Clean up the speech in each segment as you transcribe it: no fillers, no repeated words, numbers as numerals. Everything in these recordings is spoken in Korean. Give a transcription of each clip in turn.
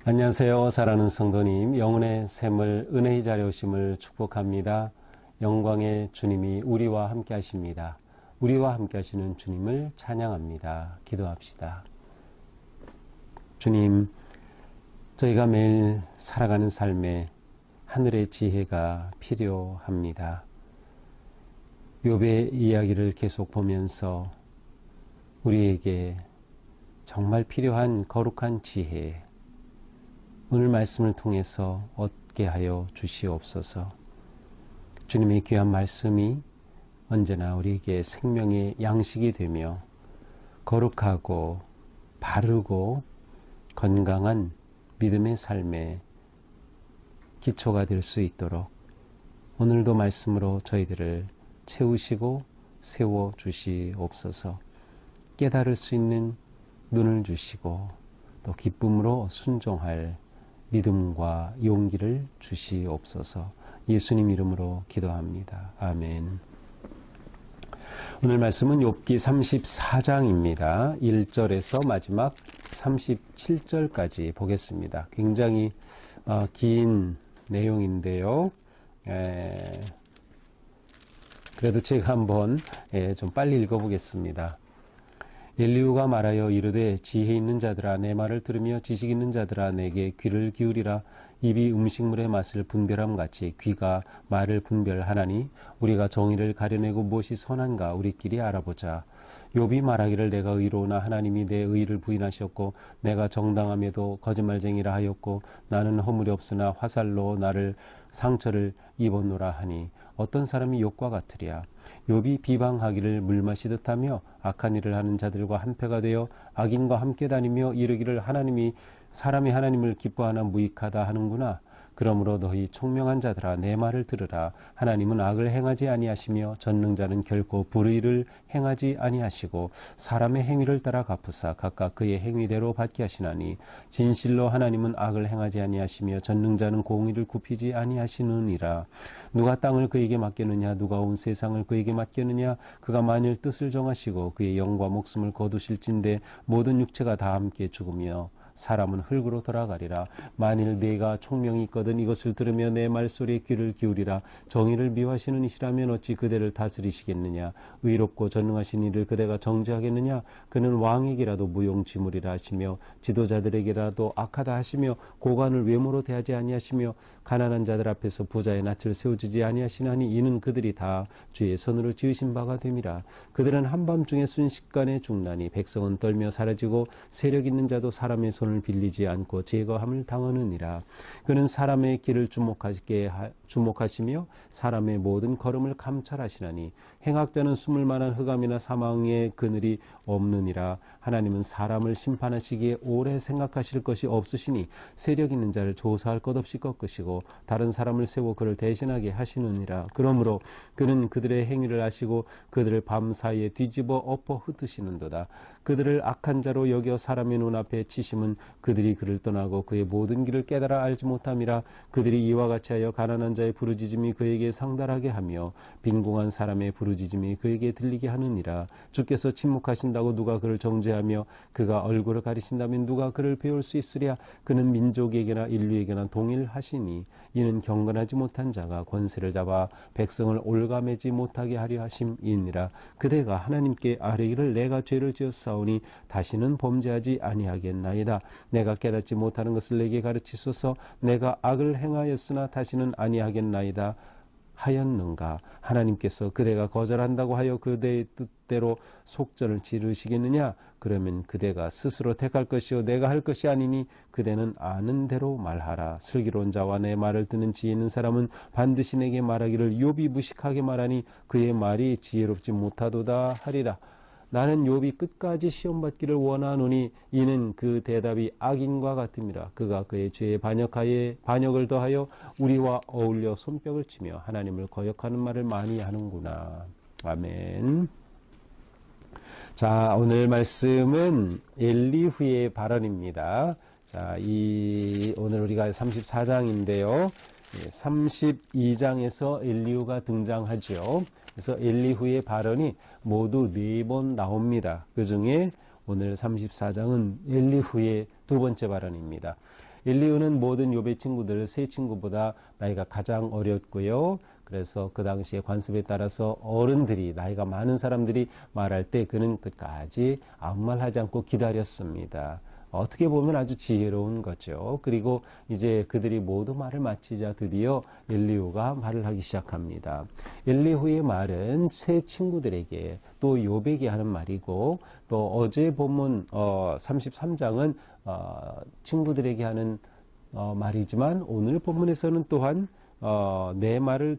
안녕하세요. 사랑하는 성도님, 영혼의 샘을 은혜의 자리에 오심을 축복합니다. 영광의 주님이 우리와 함께 하십니다. 우리와 함께 하시는 주님을 찬양합니다. 기도합시다. 주님, 저희가 매일 살아가는 삶에 하늘의 지혜가 필요합니다. 욥의 이야기를 계속 보면서 우리에게 정말 필요한 거룩한 지혜, 오늘 말씀을 통해서 얻게 하여 주시옵소서. 주님의 귀한 말씀이 언제나 우리에게 생명의 양식이 되며 거룩하고 바르고 건강한 믿음의 삶의 기초가 될 수 있도록 오늘도 말씀으로 저희들을 채우시고 세워 주시옵소서. 깨달을 수 있는 눈을 주시고 또 기쁨으로 순종할 믿음과 용기를 주시옵소서. 예수님 이름으로 기도합니다. 아멘. 오늘 말씀은 욥기 34장입니다. 1절에서 마지막 37절까지 보겠습니다. 굉장히 긴 내용인데요. 그래도 제가 한번 좀 빨리 읽어보겠습니다. 엘리후가 말하여 이르되 지혜 있는 자들아 내 말을 들으며 지식 있는 자들아 내게 귀를 기울이라. 입이 음식물의 맛을 분별함 같이 귀가 말을 분별하나니 우리가 정의를 가려내고 무엇이 선한가 우리끼리 알아보자. 욥이 말하기를 내가 의로우나 하나님이 내 의를 부인하셨고 내가 정당함에도 거짓말쟁이라 하였고 나는 허물이 없으나 화살로 나를 상처를 입었노라 하니 어떤 사람이 욥과 같으랴. 욥이 비방하기를 물 마시듯 하며 악한 일을 하는 자들과 한패가 되어 악인과 함께 다니며 이르기를 사람이 하나님을 기뻐하나 무익하다 하는구나. 그러므로 너희 총명한 자들아 내 말을 들으라. 하나님은 악을 행하지 아니하시며 전능자는 결코 불의를 행하지 아니하시고 사람의 행위를 따라 갚으사 각각 그의 행위대로 받게 하시나니 진실로 하나님은 악을 행하지 아니하시며 전능자는 공의를 굽히지 아니하시느니라. 누가 땅을 그에게 맡겼느냐 누가 온 세상을 그에게 맡겼느냐. 그가 만일 뜻을 정하시고 그의 영과 목숨을 거두실진대 모든 육체가 다 함께 죽으며 사람은 흙으로 돌아가리라. 만일 네가 총명이 있거든 이것을 들으며 내 말소리에 귀를 기울이라. 정의를 미워하시는 이시라면 어찌 그대를 다스리시겠느냐. 의롭고 전능하신 이를 그대가 정죄하겠느냐. 그는 왕에게라도 무용지물이라 하시며 지도자들에게라도 악하다 하시며 고관을 외모로 대하지 아니하시며 가난한 자들 앞에서 부자의 낯을 세워주지 아니하시나니 이는 그들이 다 주의 손으로 지으신 바가 됨이라. 그들은 한밤중에 순식간에 죽나니 백성은 떨며 사라지고 세력 있는 자도 사람의 손을 빌리지 않고 제거함을 당하느니라. 그는 사람의 길을 주목하시며 사람의 모든 걸음을 감찰하시나니 행악자는 숨을 만한 흑암이나 사망의 그늘이 없느니라. 하나님은 사람을 심판하시기에 오래 생각하실 것이 없으시니 세력 있는 자를 조사할 것 없이 꺾으시고 다른 사람을 세워 그를 대신하게 하시느니라. 그러므로 그는 그들의 행위를 아시고 그들을 밤사이에 뒤집어 엎어 흩으시는도다. 그들을 악한 자로 여겨 사람의 눈앞에 치심은 그들이 그를 떠나고 그의 모든 길을 깨달아 알지 못함이라. 그들이 이와 같이 하여 가난한 자의 부르짖음이 그에게 상달하게 하며 빈궁한 사람의 부르짖음이 그에게 들리게 하느니라. 주께서 침묵하신다고 누가 그를 정죄하며 그가 얼굴을 가리신다면 누가 그를 배울 수 있으랴. 그는 민족에게나 인류에게나 동일하시니 이는 경건하지 못한 자가 권세를 잡아 백성을 올가매지 못하게 하려 하심이니라. 그대가 하나님께 아뢰기를 내가 죄를 지었사오니 다시는 범죄하지 아니하겠나이다. 내가 깨닫지 못하는 것을 내게 가르치소서. 내가 악을 행하였으나 다시는 아니하겠나이다 하였는가. 하나님께서 그대가 거절한다고 하여 그대의 뜻대로 속전을 지르시겠느냐. 그러면 그대가 스스로 택할 것이요 내가 할 것이 아니니 그대는 아는 대로 말하라. 슬기로운 자와 내 말을 듣는 지혜 있는 사람은 반드시 내게 말하기를 욥이 무식하게 말하니 그의 말이 지혜롭지 못하도다 하리라. 나는 욥이 끝까지 시험받기를 원하노니 이는 그 대답이 악인과 같음이라. 그가 그의 죄에 반역을 더하여 우리와 어울려 손뼉을 치며 하나님을 거역하는 말을 많이 하는구나. 아멘. 자, 오늘 말씀은 엘리후의 발언입니다. 자, 오늘 우리가 34장인데요. 32장에서 엘리후가 등장하죠. 그래서 엘리후의 발언이 모두 4번 나옵니다. 그 중에 오늘 34장은 엘리후의 두 번째 발언입니다. 엘리후는 모든 욥의 친구들 세 친구보다 나이가 가장 어렸고요. 그래서 그 당시에 관습에 따라서 어른들이 나이가 많은 사람들이 말할 때 그는 끝까지 아무 말 하지 않고 기다렸습니다. 어떻게 보면 아주 지혜로운 거죠. 그리고 이제 그들이 모두 말을 마치자 드디어 엘리후가 말을 하기 시작합니다. 엘리후의 말은 세 친구들에게 또 욥에게 하는 말이고 또 어제 본문 33장은 친구들에게 하는 말이지만 오늘 본문에서는 또한 내 말을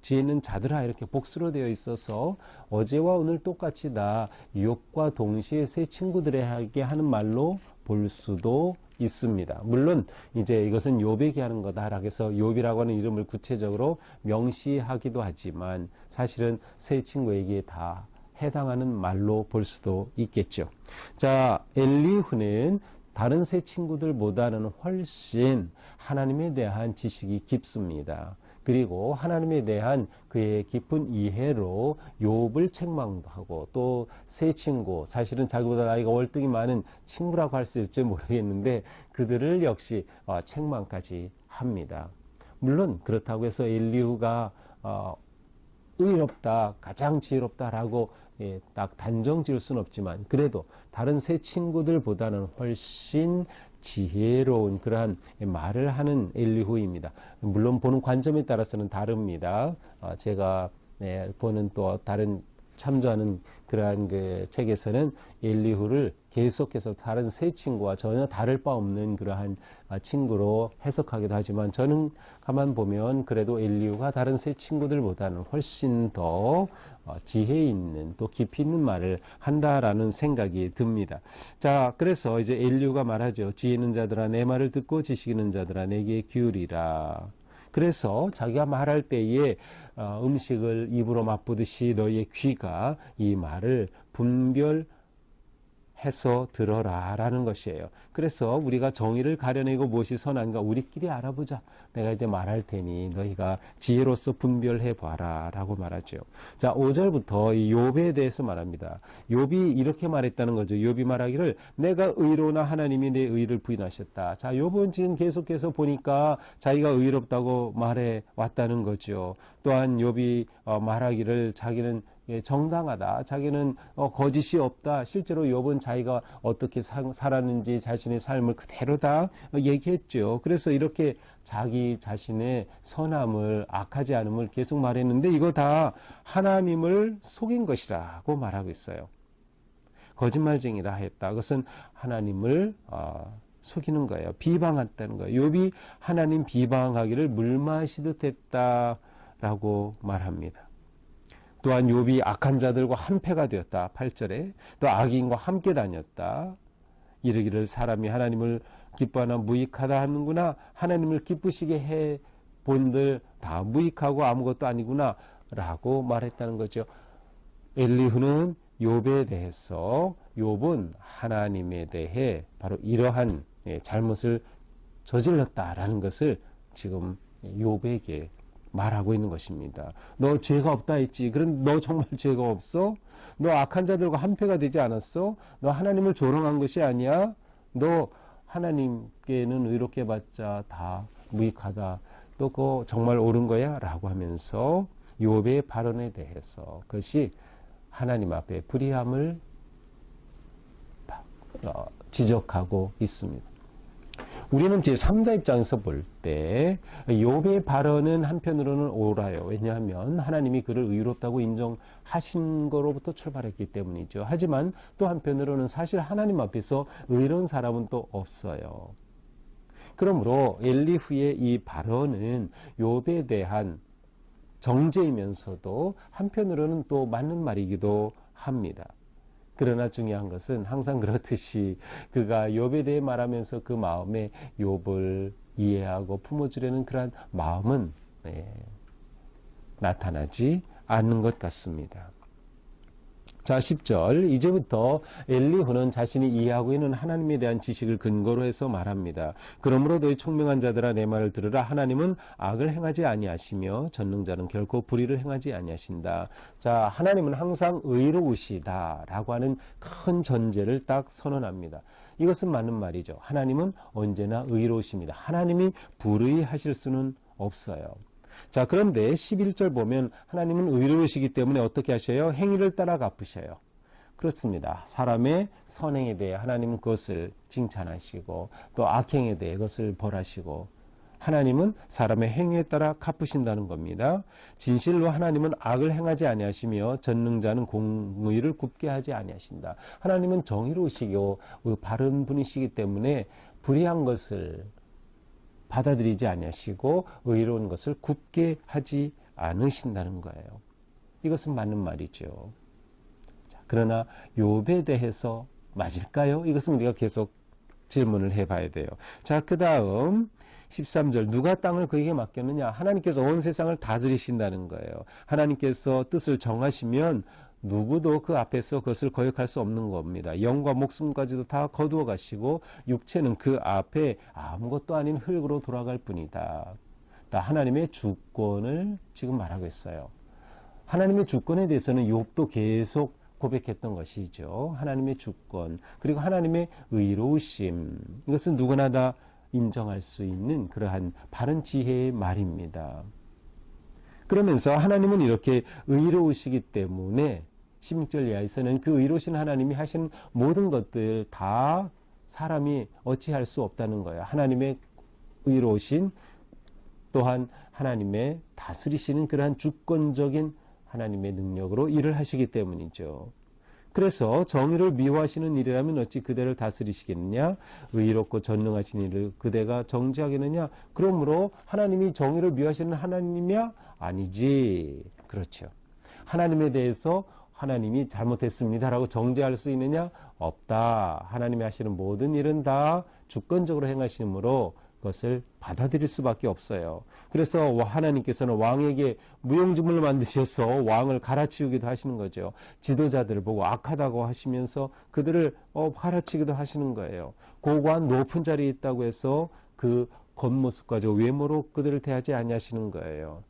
지혜 있는 자들아 이렇게 복수로 되어 있어서 어제와 오늘 똑같이 다 욥과 동시에 세 친구들에게 하는 말로 볼 수도 있습니다. 물론 이제 이것은 욥에게 하는 거다라고 해서 욥이라고 하는 이름을 구체적으로 명시하기도 하지만 사실은 세 친구에게 다 해당하는 말로 볼 수도 있겠죠. 자, 엘리후는 다른 세 친구들보다는 훨씬 하나님에 대한 지식이 깊습니다. 그리고 하나님에 대한 그의 깊은 이해로 욥을 책망도 하고 또 세 친구, 사실은 자기보다 나이가 월등히 많은 친구라고 할 수 있을지 모르겠는데 그들을 역시 책망까지 합니다. 물론 그렇다고 해서 엘리후가 의롭다, 가장 지혜롭다라고 딱 단정 지을 수는 없지만 그래도 다른 세 친구들보다는 훨씬 지혜로운 그러한 말을 하는 엘리후입니다. 물론 보는 관점에 따라서는 다릅니다. 제가 보는 또 다른 참조하는 그러한 그 책에서는 엘리후를 계속해서 다른 세 친구와 전혀 다를 바 없는 그러한 친구로 해석하기도 하지만 저는 가만 보면 그래도 엘리후가 다른 세 친구들보다는 훨씬 더 지혜 있는 또 깊이 있는 말을 한다라는 생각이 듭니다. 자, 그래서 이제 엘리후가 말하죠. 지혜 있는 자들아 내 말을 듣고 지식 있는 자들아 내게 기울이라. 그래서 자기가 말할 때에 음식을 입으로 맛보듯이 너희의 귀가 이 말을 분별해서 들어라 라는 것이에요. 그래서 우리가 정의를 가려내고 무엇이 선한가 우리끼리 알아보자. 내가 이제 말할 테니 너희가 지혜로서 분별해 봐라 라고 말하죠. 자, 5절부터 이 욥에 대해서 말합니다. 욥이 이렇게 말했다는 거죠. 욥이 말하기를 내가 의로우나 하나님이 내 의를 부인하셨다. 자, 욥은 지금 계속해서 보니까 자기가 의롭다고 말해 왔다는 거죠. 또한 욥이 말하기를 자기는 정당하다. 자기는 거짓이 없다. 실제로 욥은 자기가 어떻게 살았는지 자신의 삶을 그대로 다 얘기했죠. 그래서 이렇게 자기 자신의 선함을 악하지 않음을 계속 말했는데 이거 다 하나님을 속인 것이라고 말하고 있어요. 거짓말쟁이라 했다. 그것은 하나님을 속이는 거예요. 비방했다는 거예요. 욥이 하나님 비방하기를 물 마시듯 했다라고 말합니다. 또한 욥이 악한 자들과 한패가 되었다. 8절에 또 악인과 함께 다녔다. 이르기를 사람이 하나님을 기뻐하나 무익하다 하는구나. 하나님을 기쁘시게 해 본들 다 무익하고 아무것도 아니구나 라고 말했다는 거죠. 엘리후는 욥에 대해서 욥은 하나님에 대해 바로 이러한 잘못을 저질렀다라는 것을 지금 욥에게 말하고 있는 것입니다. 너 죄가 없다 했지. 그럼 너 정말 죄가 없어? 너 악한 자들과 한패가 되지 않았어? 너 하나님을 조롱한 것이 아니야? 너 하나님께는 의롭게 받자 다 무익하다. 또 그거 정말 옳은 거야? 라고 하면서 욥의 발언에 대해서 그것이 하나님 앞에 불의함을 지적하고 있습니다. 우리는 제3자 입장에서 볼 때 욥의 발언은 한편으로는 옳아요. 왜냐하면 하나님이 그를 의롭다고 인정하신 거로부터 출발했기 때문이죠. 하지만 또 한편으로는 사실 하나님 앞에서 의로운 사람은 또 없어요. 그러므로 엘리후의 이 발언은 욥에 대한 정죄이면서도 한편으로는 또 맞는 말이기도 합니다. 그러나 중요한 것은 항상 그렇듯이 그가 욥에 대해 말하면서 그 마음에 욥을 이해하고 품어주려는 그러한 마음은 나타나지 않는 것 같습니다. 자, 10절. 이제부터 엘리후는 자신이 이해하고 있는 하나님에 대한 지식을 근거로 해서 말합니다. 그러므로 너희 총명한 자들아 내 말을 들으라. 하나님은 악을 행하지 아니하시며 전능자는 결코 불의를 행하지 아니하신다. 자, 하나님은 항상 의로우시다라고 하는 큰 전제를 딱 선언합니다. 이것은 맞는 말이죠. 하나님은 언제나 의로우십니다. 하나님이 불의하실 수는 없어요. 자, 그런데 11절 보면 하나님은 의로우시기 때문에 어떻게 하셔요? 행위를 따라 갚으셔요. 그렇습니다. 사람의 선행에 대해 하나님은 그것을 칭찬하시고 또 악행에 대해 그것을 벌하시고 하나님은 사람의 행위에 따라 갚으신다는 겁니다. 진실로 하나님은 악을 행하지 아니하시며 전능자는 공의를 굽게 하지 아니하신다. 하나님은 정의로우시고 바른 분이시기 때문에 불의한 것을 받아들이지 아니하시고 의로운 것을 굽게 하지 않으신다는 거예요. 이것은 맞는 말이죠. 자, 그러나 욥에 대해서 맞을까요? 이것은 우리가 계속 질문을 해봐야 돼요. 자, 그 다음 13절 누가 땅을 그에게 맡겼느냐? 하나님께서 온 세상을 다스리신다는 거예요. 하나님께서 뜻을 정하시면 누구도 그 앞에서 그것을 거역할 수 없는 겁니다. 영과 목숨까지도 다 거두어 가시고 육체는 그 앞에 아무것도 아닌 흙으로 돌아갈 뿐이다. 하나님의 주권을 지금 말하고 있어요. 하나님의 주권에 대해서는 욥도 계속 고백했던 것이죠. 하나님의 주권 그리고 하나님의 의로우심 이것은 누구나 다 인정할 수 있는 그러한 바른 지혜의 말입니다. 그러면서 하나님은 이렇게 의로우시기 때문에 16절 이하에서는 그 의로우신 하나님이 하신 모든 것들 다 사람이 어찌할 수 없다는 거예요. 하나님의 의로우신 또한 하나님의 다스리시는 그러한 주권적인 하나님의 능력으로 일을 하시기 때문이죠. 그래서 정의를 미워하시는 일이라면 어찌 그대를 다스리시겠느냐? 의롭고 전능하신 일을 그대가 정지하겠느냐? 그러므로 하나님이 정의를 미워하시는 하나님이야? 아니지. 그렇죠. 하나님에 대해서 하나님이 잘못했습니다라고 정죄할 수 있느냐? 없다. 하나님이 하시는 모든 일은 다 주권적으로 행하시므로 그것을 받아들일 수밖에 없어요. 그래서 하나님께서는 왕에게 무용지물을 만드셔서 왕을 갈아치우기도 하시는 거죠. 지도자들을 보고 악하다고 하시면서 그들을 갈아치기도 하시는 거예요. 고고한 높은 자리에 있다고 해서 그 겉모습까지 외모로 그들을 대하지 아니하시는 거예요.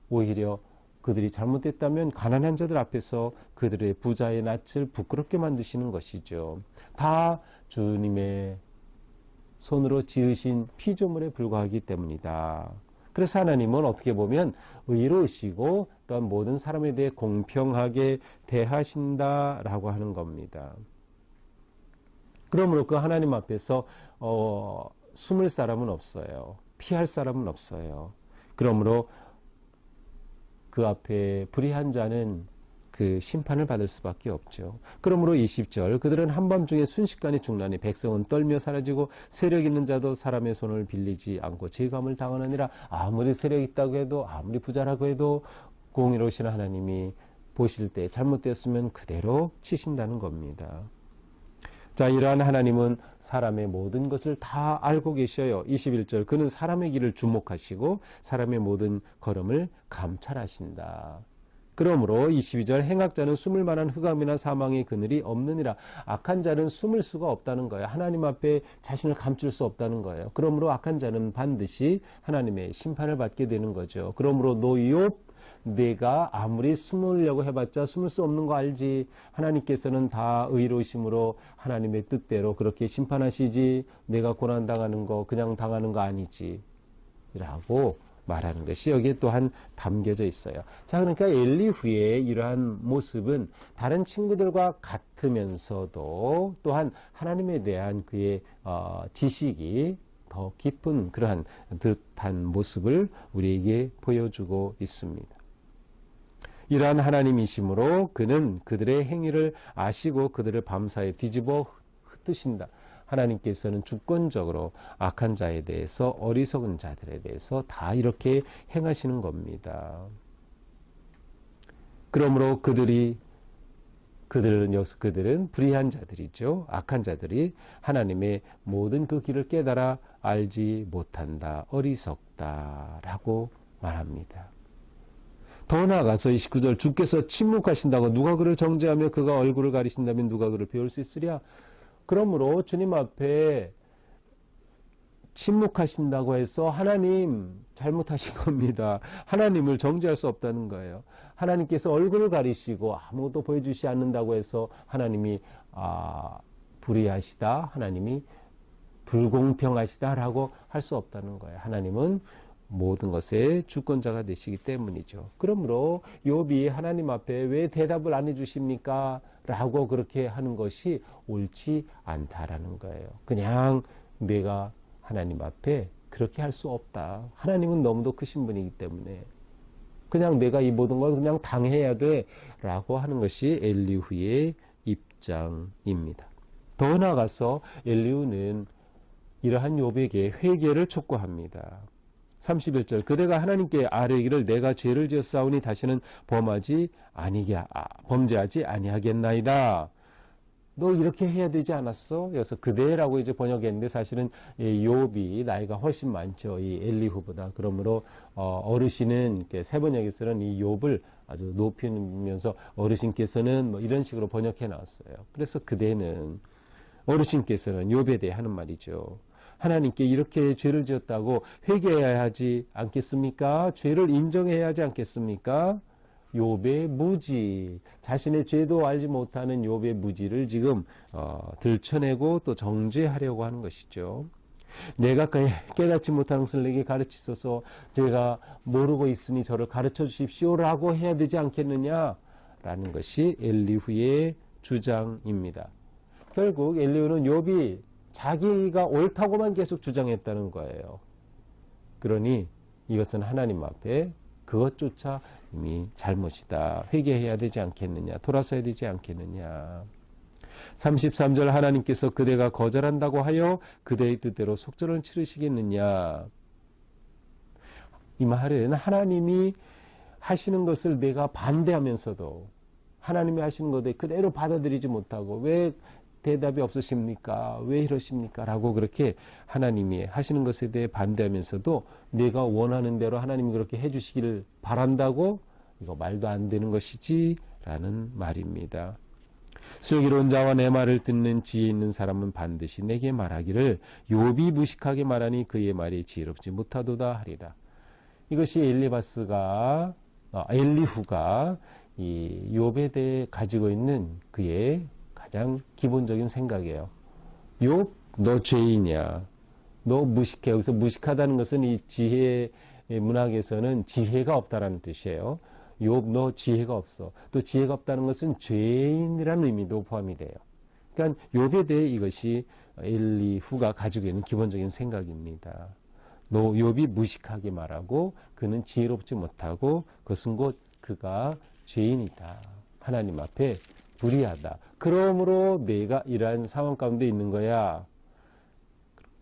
오히려 그들이 잘못됐다면 가난한 자들 앞에서 그들의 부자의 낯을 부끄럽게 만드시는 것이죠. 다 주님의 손으로 지으신 피조물에 불과하기 때문이다. 그래서 하나님은 어떻게 보면 의로우시고 또한 모든 사람에 대해 공평하게 대하신다라고 하는 겁니다. 그러므로 그 하나님 앞에서 숨을 사람은 없어요. 피할 사람은 없어요. 그러므로 그 앞에 불의한 자는 그 심판을 받을 수밖에 없죠. 그러므로 20절 그들은 한밤중에 순식간에 죽나니 백성은 떨며 사라지고 세력 있는 자도 사람의 손을 빌리지 않고 제감을 당하느니라. 아무리 세력 있다고 해도 아무리 부자라고 해도 공의로우신 하나님이 보실 때 잘못되었으면 그대로 치신다는 겁니다. 자, 이러한 하나님은 사람의 모든 것을 다 알고 계셔요. 21절 그는 사람의 길을 주목하시고 사람의 모든 걸음을 감찰하신다. 그러므로 22절 행악자는 숨을 만한 흑암이나 사망의 그늘이 없느니라. 악한 자는 숨을 수가 없다는 거예요. 하나님 앞에 자신을 감출 수 없다는 거예요. 그러므로 악한 자는 반드시 하나님의 심판을 받게 되는 거죠. 그러므로 너 욥 내가 아무리 숨으려고 해봤자 숨을 수 없는 거 알지. 하나님께서는 다 의로우심으로 하나님의 뜻대로 그렇게 심판하시지. 내가 고난당하는 거 그냥 당하는 거 아니지 라고 말하는 것이 여기에 또한 담겨져 있어요. 자, 그러니까 엘리후의 이러한 모습은 다른 친구들과 같으면서도 또한 하나님에 대한 그의 지식이 더 깊은 그러한 듯한 모습을 우리에게 보여주고 있습니다. 이러한 하나님이시므로 그는 그들의 행위를 아시고 그들을 밤사이에 뒤집어 흩으신다. 하나님께서는 주권적으로 악한 자에 대해서 어리석은 자들에 대해서 다 이렇게 행하시는 겁니다. 그러므로 그들은 불의한 자들이죠. 악한 자들이 하나님의 모든 그 길을 깨달아 알지 못한다. 어리석다라고 말합니다. 더 나아가서 29절 주께서 침묵하신다고 누가 그를 정죄하며 그가 얼굴을 가리신다면 누가 그를 배울 수 있으랴. 그러므로 주님 앞에 침묵하신다고 해서 하나님 잘못하신 겁니다. 하나님을 정죄할 수 없다는 거예요. 하나님께서 얼굴을 가리시고 아무것도 보여주시 않는다고 해서 하나님이 불의하시다, 하나님이 불공평하시다라고 할 수 없다는 거예요. 하나님은 모든 것의 주권자가 되시기 때문이죠. 그러므로 욥이 하나님 앞에 왜 대답을 안 해주십니까? 라고 그렇게 하는 것이 옳지 않다라는 거예요. 그냥 내가 하나님 앞에 그렇게 할 수 없다. 하나님은 너무도 크신 분이기 때문에 그냥 내가 이 모든 걸 그냥 당해야 돼 라고 하는 것이 엘리후의 입장입니다. 더 나아가서 엘리후는 이러한 욥에게 회개를 촉구합니다. 31절 그대가 하나님께 아뢰기를 내가 죄를 지었사오니 다시는 범죄하지 아니하겠나이다. 너 이렇게 해야 되지 않았어? 그래서 그대라고 이제 번역했는데 사실은 욥이 나이가 훨씬 많죠. 이 엘리후보다. 그러므로 어르신은 세 번역에서는 이 욥을 아주 높이면서 어르신께서는 뭐 이런 식으로 번역해 나왔어요. 그래서 그대는 어르신께서는 욥에 대해 하는 말이죠. 하나님께 이렇게 죄를 지었다고 회개해야 하지 않겠습니까? 죄를 인정해야 하지 않겠습니까? 욥의 무지, 자신의 죄도 알지 못하는 욥의 무지를 지금 들춰내고 또 정죄하려고 하는 것이죠. 내가 깨닫지 못하는 것을 내게 가르치소서, 제가 모르고 있으니 저를 가르쳐 주십시오라고 해야 되지 않겠느냐라는 것이 엘리후의 주장입니다. 결국 엘리후는 욥이 자기가 옳다고만 계속 주장했다는 거예요. 그러니 이것은 하나님 앞에 그것조차 이미 잘못이다. 회개해야 되지 않겠느냐. 돌아서야 되지 않겠느냐. 33절 하나님께서 그대가 거절한다고 하여 그대의 뜻대로 속전을 치르시겠느냐. 이 말은 하나님이 하시는 것을 내가 반대하면서도 하나님이 하시는 것에 그대로 받아들이지 못하고 왜 대답이 없으십니까? 왜 이러십니까? 라고 그렇게 하나님이 하시는 것에 대해 반대하면서도 내가 원하는 대로 하나님이 그렇게 해주시기를 바란다고? 이거 말도 안 되는 것이지 라는 말입니다. 슬기로운 자와 내 말을 듣는 지혜 있는 사람은 반드시 내게 말하기를 욥이 무식하게 말하니 그의 말이 지혜롭지 못하도다 하리라. 이것이 엘리후가 이 욥에 대해 가지고 있는 그의 가장 기본적인 생각이에요. 욥, 너 죄인이야. 너 무식해. 여기서 무식하다는 것은 이 지혜 문학에서는 지혜가 없다라는 뜻이에요. 욥, 너 지혜가 없어. 또 지혜가 없다는 것은 죄인이라는 의미도 포함이 돼요. 그러니까 욥에 대해 이것이 엘리후가 가지고 있는 기본적인 생각입니다. 너 욥이 무식하게 말하고 그는 지혜롭지 못하고 그것은 곧 그가 죄인이다. 하나님 앞에 불의하다. 그러므로 내가 이러한 상황 가운데 있는 거야.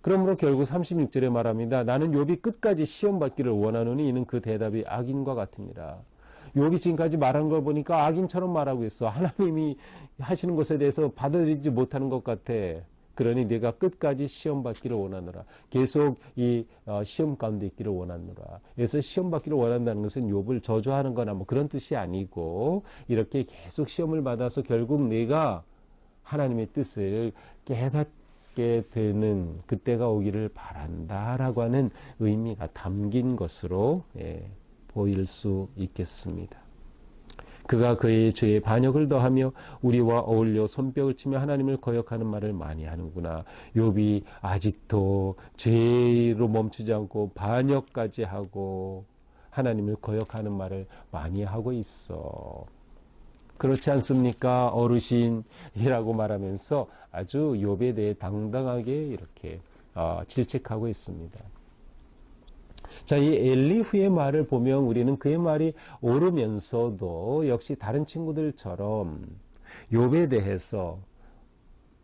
그러므로 결국 36절에 말합니다. 나는 욥이 끝까지 시험받기를 원하노니 이는 그 대답이 악인과 같으니라. 욥이 지금까지 말한 걸 보니까 악인처럼 말하고 있어. 하나님이 하시는 것에 대해서 받아들이지 못하는 것 같아. 그러니 내가 끝까지 시험받기를 원하노라. 계속 이 시험 가운데 있기를 원하노라. 그래서 시험받기를 원한다는 것은 욥을 저주하는 거나 뭐 그런 뜻이 아니고 이렇게 계속 시험을 받아서 결국 내가 하나님의 뜻을 깨닫게 되는 그때가 오기를 바란다라고 하는 의미가 담긴 것으로 보일 수 있겠습니다. 그가 그의 죄에 반역을 더하며 우리와 어울려 손뼉을 치며 하나님을 거역하는 말을 많이 하는구나. 욥이 아직도 죄로 멈추지 않고 반역까지 하고 하나님을 거역하는 말을 많이 하고 있어. 그렇지 않습니까? 어르신이라고 말하면서 아주 욥에 대해 당당하게 이렇게 질책하고 있습니다. 자, 이 엘리후의 말을 보면 우리는 그의 말이 옳으면서도 역시 다른 친구들처럼 욥에 대해서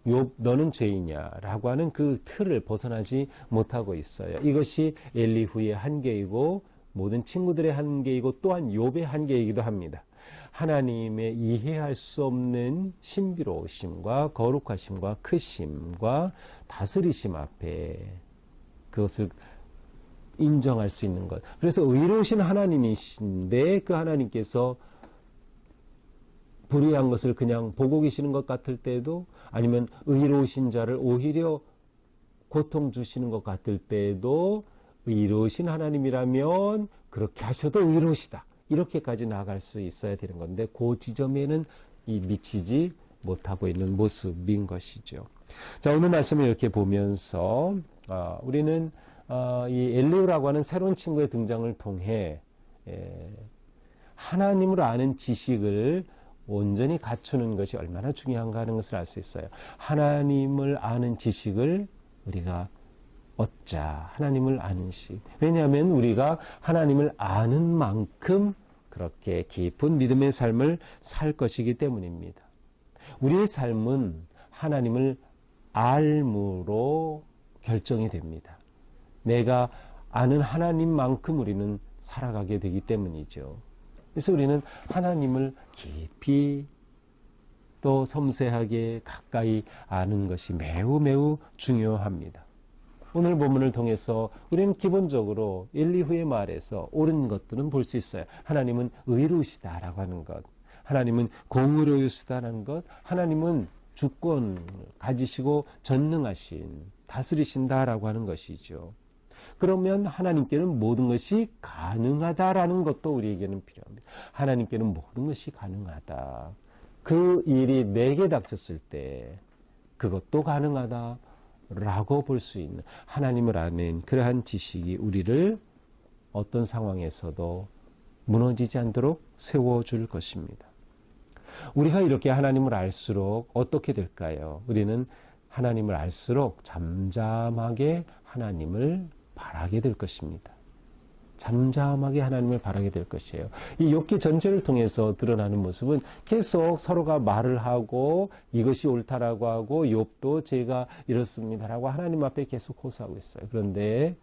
욥 너는 죄이냐 라고 하는 그 틀을 벗어나지 못하고 있어요. 이것이 엘리후의 한계이고 모든 친구들의 한계이고 또한 욥의 한계이기도 합니다. 하나님의 이해할 수 없는 신비로우심과 거룩하심과 크심과 다스리심 앞에 그것을 인정할 수 있는 것. 그래서 의로우신 하나님이신데 그 하나님께서 불의한 것을 그냥 보고 계시는 것 같을 때도, 아니면 의로우신 자를 오히려 고통 주시는 것 같을 때도 의로우신 하나님이라면 그렇게 하셔도 의로우시다, 이렇게까지 나아갈 수 있어야 되는 건데, 그 지점에는 미치지 못하고 있는 모습인 것이죠. 자, 오늘 말씀을 이렇게 보면서 우리는 이 엘리후라고 하는 새로운 친구의 등장을 통해 하나님을 아는 지식을 온전히 갖추는 것이 얼마나 중요한가 하는 것을 알 수 있어요. 하나님을 아는 지식을 우리가 얻자. 하나님을 아는 시. 왜냐하면 우리가 하나님을 아는 만큼 그렇게 깊은 믿음의 삶을 살 것이기 때문입니다. 우리의 삶은 하나님을 알므로 결정이 됩니다. 내가 아는 하나님만큼 우리는 살아가게 되기 때문이죠. 그래서 우리는 하나님을 깊이 또 섬세하게 가까이 아는 것이 매우 매우 중요합니다. 오늘 본문을 통해서 우리는 기본적으로 엘리후의 말에서 옳은 것들은 볼 수 있어요. 하나님은 의로우시다라고 하는 것, 하나님은 공의로우시다라는 것, 하나님은 주권을 가지시고 전능하신, 다스리신다라고 하는 것이죠. 그러면 하나님께는 모든 것이 가능하다라는 것도 우리에게는 필요합니다. 하나님께는 모든 것이 가능하다. 그 일이 내게 닥쳤을 때 그것도 가능하다라고 볼 수 있는 하나님을 아는 그러한 지식이 우리를 어떤 상황에서도 무너지지 않도록 세워줄 것입니다. 우리가 이렇게 하나님을 알수록 어떻게 될까요? 우리는 하나님을 알수록 잠잠하게 하나님을 바라게 될 것입니다. 잠잠하게 하나님을 바라게 될 것이에요. 이 욥기 전체를 통해서 드러나는 모습은 계속 서로가 말을 하고 이것이 옳다라고 하고, 욥도 제가 이렇습니다라고 하나님 앞에 계속 호소하고 있어요. 그런데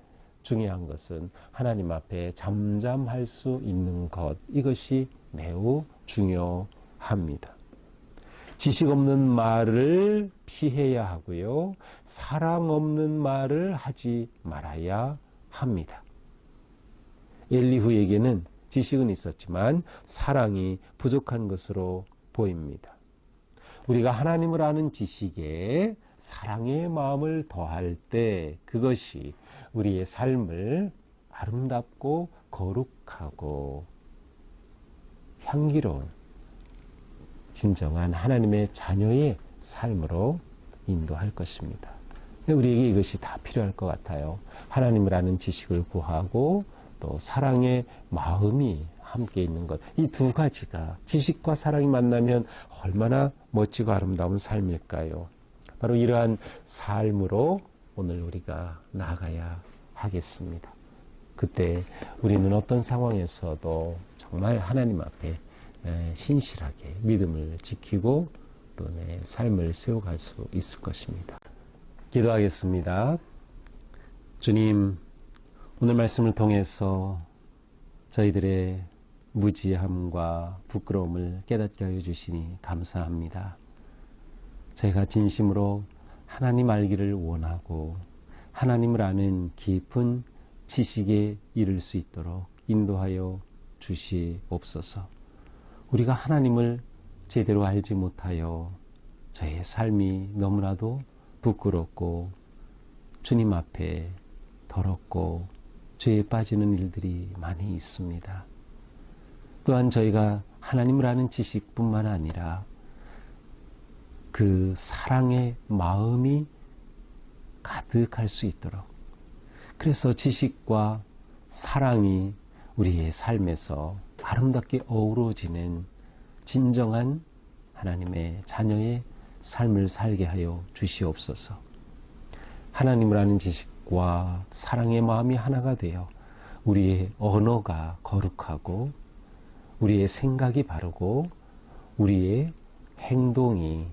중요한 것은 하나님 앞에 잠잠할 수 있는 것, 이것이 매우 중요합니다. 지식 없는 말을 피해야 하고요, 사랑 없는 말을 하지 말아야 합니다. 엘리후에게는 지식은 있었지만 사랑이 부족한 것으로 보입니다. 우리가 하나님을 아는 지식에 사랑의 마음을 더할 때 그것이 우리의 삶을 아름답고 거룩하고 향기로운 진정한 하나님의 자녀의 삶으로 인도할 것입니다. 우리에게 이것이 다 필요할 것 같아요. 하나님을 아는 지식을 구하고 또 사랑의 마음이 함께 있는 것. 이 두 가지가, 지식과 사랑이 만나면 얼마나 멋지고 아름다운 삶일까요? 바로 이러한 삶으로 오늘 우리가 나아가야 하겠습니다. 그때 우리는 어떤 상황에서도 정말 하나님 앞에 신실하게 믿음을 지키고 또 내 삶을 세워갈 수 있을 것입니다. 기도하겠습니다. 주님, 오늘 말씀을 통해서 저희들의 무지함과 부끄러움을 깨닫게 하여 주시니 감사합니다. 저희가 진심으로 하나님 알기를 원하고 하나님을 아는 깊은 지식에 이를 수 있도록 인도하여 주시옵소서. 우리가 하나님을 제대로 알지 못하여 저의 삶이 너무나도 부끄럽고 주님 앞에 더럽고 죄에 빠지는 일들이 많이 있습니다. 또한 저희가 하나님을 아는 지식뿐만 아니라 그 사랑의 마음이 가득할 수 있도록, 그래서 지식과 사랑이 우리의 삶에서 아름답게 어우러지는 진정한 하나님의 자녀의 삶을 살게 하여 주시옵소서. 하나님을 아는 지식과 사랑의 마음이 하나가 되어 우리의 언어가 거룩하고 우리의 생각이 바르고 우리의 행동이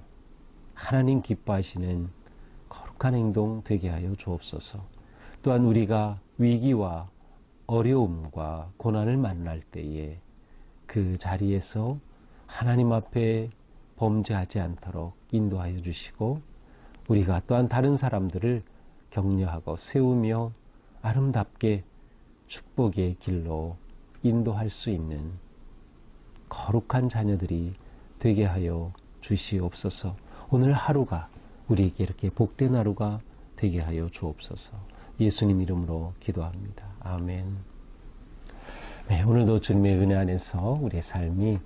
하나님 기뻐하시는 거룩한 행동 되게 하여 주옵소서. 또한 우리가 위기와 어려움과 고난을 만날 때에 그 자리에서 하나님 앞에 범죄하지 않도록 인도하여 주시고, 우리가 또한 다른 사람들을 격려하고 세우며 아름답게 축복의 길로 인도할 수 있는 거룩한 자녀들이 되게 하여 주시옵소서. 오늘 하루가 우리에게 이렇게 복된 하루가 되게 하여 주옵소서. 예수님 이름으로 기도합니다. 아멘. 네, 오늘도 주님의 은혜 안에서 우리의 삶이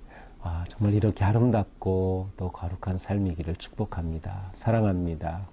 정말 이렇게 아름답고 또 거룩한 삶이기를 축복합니다. 사랑합니다.